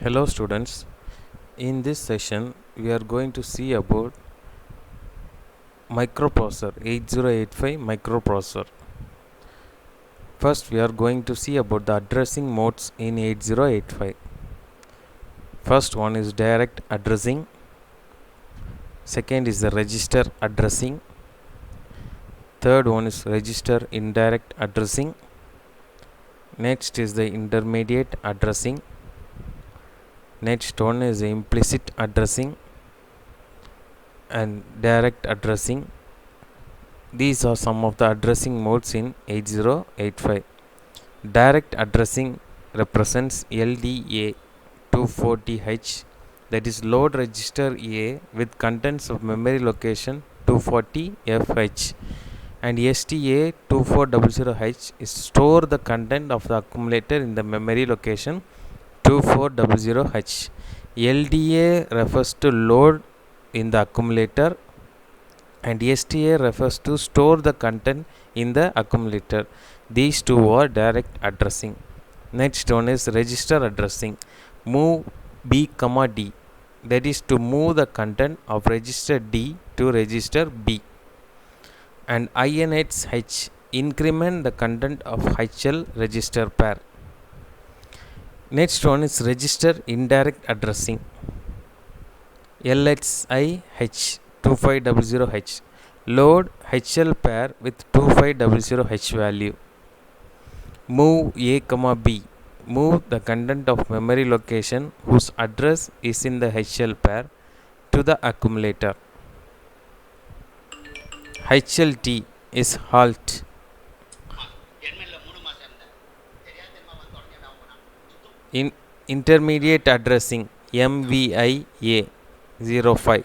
Hello students, in this session we are going to see about microprocessor 8085 microprocessor. First we are going to see about the addressing modes in 8085. First one is direct addressing, second is the register addressing, third one is register indirect addressing, next is the intermediate addressing, next one is the implicit addressing and direct addressing. These are some of the addressing modes in 8085. Direct addressing represents LDA 240H, that is load register A with contents of memory location 240FH, and STA 2400H is store the content of the accumulator in the memory location 2400H. LDA refers to load in the accumulator and STA refers to store the content in the accumulator. These two are direct addressing. Next one is register addressing. Move B, D, that is to move the content of register D to register B. And INH, increment the content of HL register pair. Next one is register indirect addressing. LXIH 2500H, load HL pair with 2500H value. Move A, B, move the content of memory location whose address is in the HL pair to the accumulator. HLT is halt. In intermediate addressing MVIA 05,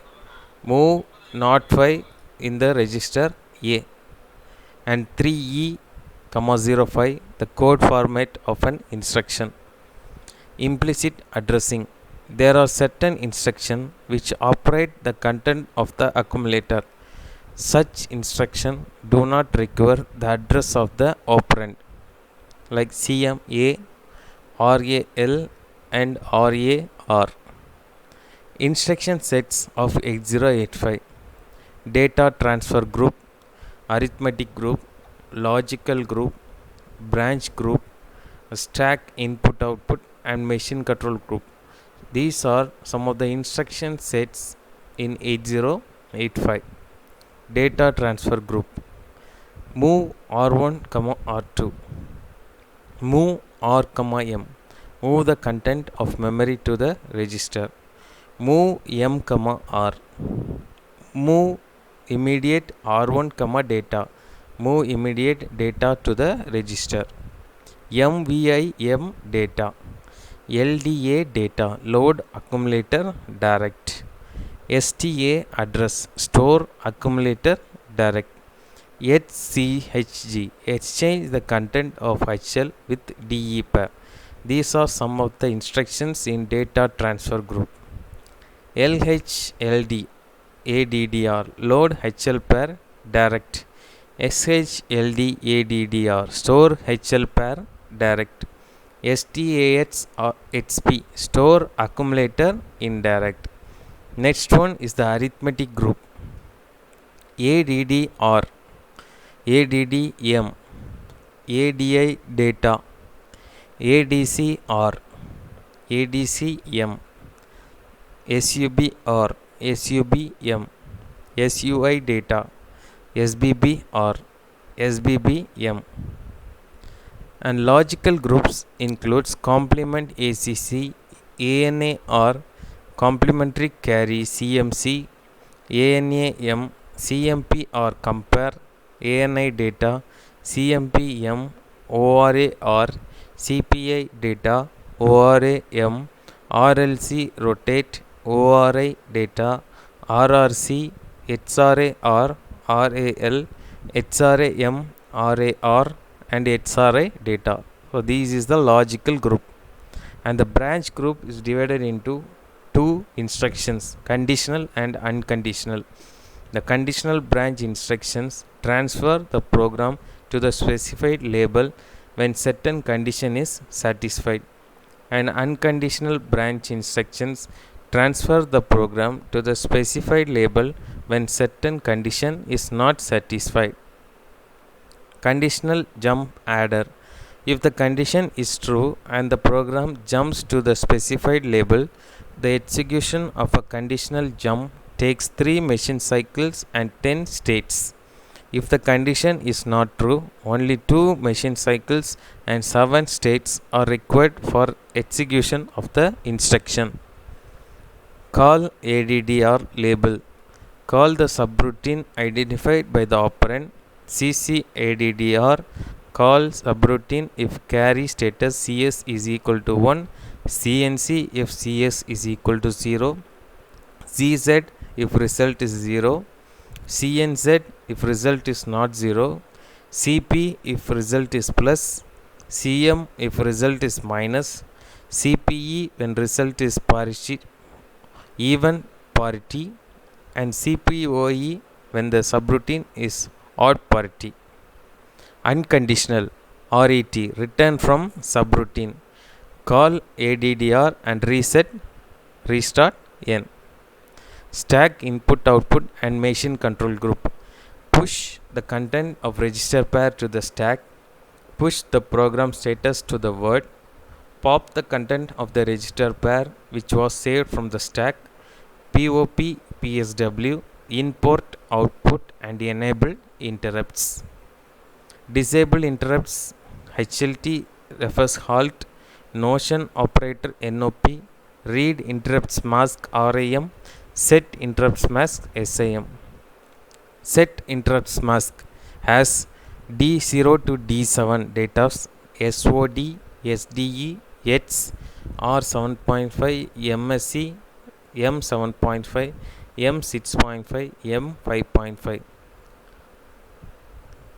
move not 5 in the register A, and 3E, 05, the code format of an instruction. Implicit addressing, there are certain instructions which operate the content of the accumulator. Such instructions do not require the address of the operand, like CMA, RAL and RAR. Instruction sets of 8085: data transfer group, arithmetic group, logical group, branch group, stack input output and machine control group. These are some of the instruction sets in 8085. Data transfer group: move R1, R2, move R, M, move the content of memory to the register. Move M, R, move immediate R1, data, move immediate data to the register. MVIM data, LDA data, load accumulator direct. STA address, store accumulator direct. HCHG, exchange the content of HL with DE pair. These are some of the instructions in data transfer group. LHLD ADDR, load HL pair direct. SHLD ADDR, store HL pair direct. STAX XP, store accumulator indirect. Next one is the arithmetic group. ADDR, ADDM, ADI data, ADCR, ADCM, SUBR, SUBM, SUI data, SBBR, SBBM. And logical groups includes complement ACC, ANAR, complementary carry CMC, ANAM, CMP or compare, ANI data, CMPM, ORAR, CPI data, ORAM, RLC rotate, ORI data, RRC, HRAR, RAL, HRAM, RAR and HRI data. So this is the logical group. And the branch group is divided into two instructions, conditional and unconditional. The conditional branch instructions transfer the program to the specified label when certain condition is satisfied. and unconditional branch instructions transfer the program to the specified label when certain condition is not satisfied. Conditional jump adder. If the condition is true and the program jumps to the specified label, the execution of a conditional jump takes 3 machine cycles and 10 states. If the condition is not true, only 2 machine cycles and 7 states are required for execution of the instruction. Call ADDR label. Call the subroutine identified by the operand CCADDR. Call subroutine if carry status CS is equal to 1, CNC if CS is equal to 0, ZZ if result is 0, CNZ if result is not 0, CP if result is plus, CM if result is minus, CPE when result is parity, even parity, and CPOE when the subroutine is odd parity. Unconditional RET return from subroutine. Call ADDR and restart N. Stack input output and machine control group. Push the content of register pair to the stack. Push the program status to the word. Pop the content of the register pair which was saved from the stack. POP PSW import output and enable interrupts. Disable interrupts. HLT refers halt. Notion operator NOP. Read interrupts mask RAM. Set interrupts mask SIM. Set interrupts mask has D0 to D7 data SOD, SDE, H, R7.5, MSC, M7.5, M6.5, M5.5.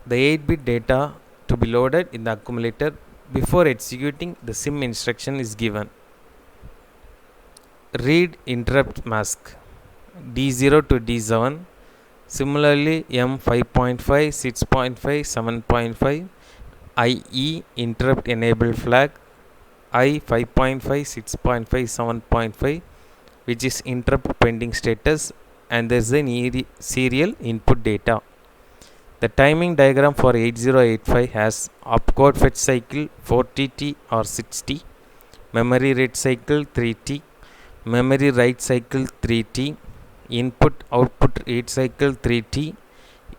The 8-bit data to be loaded in the accumulator before executing the SIM instruction is given. Read interrupt mask D0 to D7. Similarly, M5.5, 6.5, 7.5, IE interrupt enable flag, I5.5, 6.5, 7.5, which is interrupt pending status, and there is a serial input data. The timing diagram for 8085 has opcode fetch cycle 4TT or 6T, memory read cycle 3T, memory write cycle 3T, input output read cycle 3T,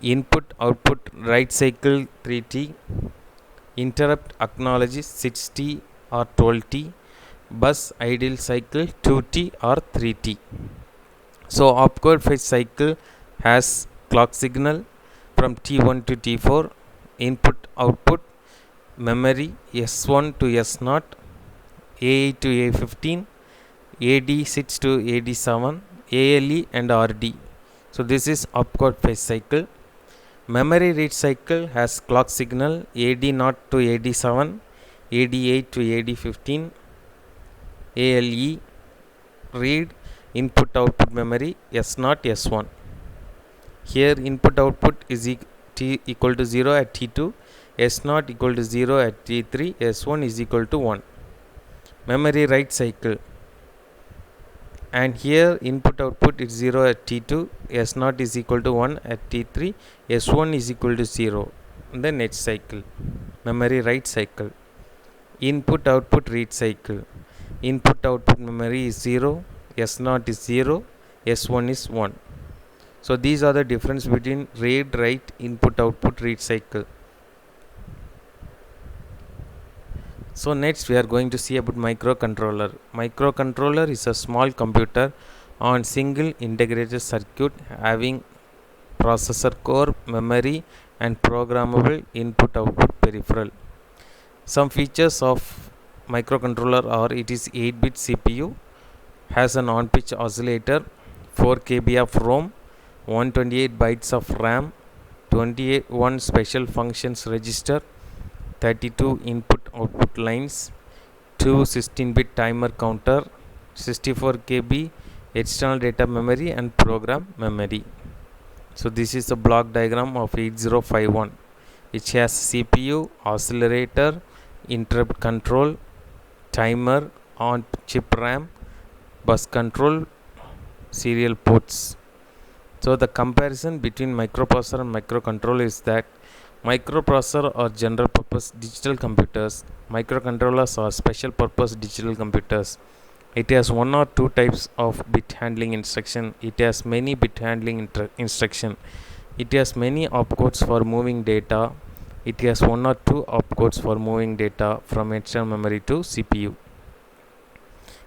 input output write cycle 3T, interrupt acknowledge 6T or 12T, bus idle cycle 2T or 3T. So opcode fetch cycle has clock signal from T1 to T4, input output, memory S1 to S0, A8 to A15, AD6 to AD7, ALE and RD. So this is opcode fetch cycle. Memory read cycle has clock signal AD0 to AD7, AD8 to AD15, ALE, read, input output memory S0 S1. Here input output is T equal to 0 at T2, S0 equal to 0 at T3, S1 is equal to 1. Memory write cycle, and here input output is 0 at T2, S0 is equal to 1 at T3, S1 is equal to 0. The next cycle, memory write cycle. Input output read cycle. Input output memory is 0, S0 is 0, S1 is 1. So these are the difference between read, write, input, output, read cycle. So next we are going to see about microcontroller. Microcontroller is a small computer on single integrated circuit having processor core, memory and programmable input output peripheral. Some features of microcontroller are it is 8-bit CPU, has an on-pitch oscillator, 4 KB of ROM, 128 bytes of RAM, 21 special functions register, 32 input output lines, 2 16-bit timer counter, 64 KB external data memory and program memory. So this is the block diagram of 8051, which has CPU, oscillator, interrupt control, timer, on chip RAM, bus control, serial ports. So the comparison between microprocessor and microcontroller is that microprocessor are general purpose digital computers, microcontrollers are special purpose digital computers. It has one or two types of bit handling instruction. It has many bit handling instruction. It has many opcodes for moving data. It has one or two opcodes for moving data from external memory to CPU.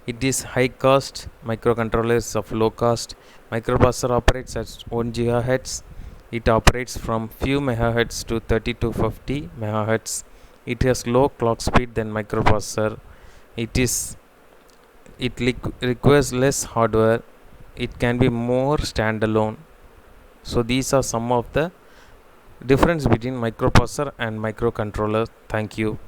It is high cost. Microcontroller is of low cost. Microprocessor operates at 1 GHz. It operates from few megahertz to 30 to 50 megahertz. It has low clock speed than microprocessor. It requires less hardware. It can be more standalone. So these are some of the difference between microprocessor and microcontroller. Thank you.